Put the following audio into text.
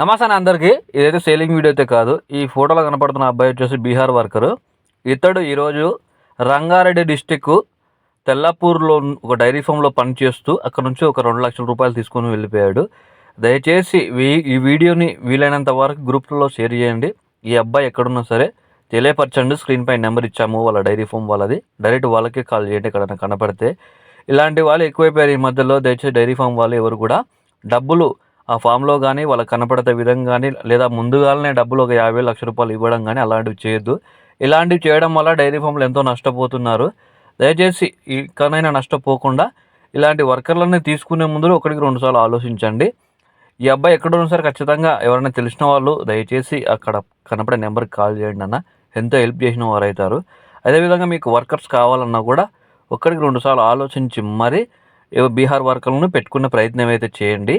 నమస్తే అన్న అందరికీ. ఇదైతే సేలింగ్ వీడియో అయితే కాదు. ఈ ఫోటోలో కనపడుతున్న అబ్బాయి వచ్చేసి బీహార్ వర్కరు. ఇతడు ఈరోజు రంగారెడ్డి డిస్టిక్ తెల్లాపూర్లో ఒక డైరీ ఫామ్లో పనిచేస్తూ అక్కడ నుంచి ఒక 2 లక్షల రూపాయలు తీసుకొని వెళ్ళిపోయాడు. దయచేసి ఈ వీడియోని వీలైనంత వరకు గ్రూప్లో షేర్ చేయండి. ఈ అబ్బాయి ఎక్కడున్నా సరే తెలియపరచండి. స్క్రీన్ పై నెంబర్ ఇచ్చాము వాళ్ళ డైరీ ఫామ్ వాళ్ళది. డైరెక్ట్ వాళ్ళకే కాల్ చేయండి ఎక్కడైనా కనపడితే. ఇలాంటి వాళ్ళు ఎక్కువైపోయారు ఈ మధ్యలో. దయచేసి డైరీ ఫామ్ వాళ్ళు ఎవరు కూడా డబ్బులు ఆ ఫామ్లో కానీ వాళ్ళకి కనపడే విధంగా కానీ లేదా ముందుగానే డబ్బులు ఒక 50 లక్షల రూపాయలు ఇవ్వడం కానీ అలాంటివి చేయొద్దు. ఇలాంటివి చేయడం వల్ల డైరీ ఫామ్లు ఎంతో నష్టపోతున్నారు. దయచేసి ఇకనైనా నష్టపోకుండా ఇలాంటి వర్కర్లని తీసుకునే ముందు ఒకటికి 2 సార్లు ఆలోచించండి. ఈ అబ్బాయి ఎక్కడున్నా సరే ఖచ్చితంగా ఎవరైనా తెలిసిన వాళ్ళు దయచేసి అక్కడ కనపడే నెంబర్కి కాల్ చేయండి అన్న. ఎంతో హెల్ప్ చేసిన వారు అవుతారు. అదేవిధంగా మీకు వర్కర్స్ కావాలన్నా కూడా ఒకటికి 2 సార్లు ఆలోచించి మరి బీహార్ వర్కర్లను పెట్టుకునే ప్రయత్నం అయితే చేయండి.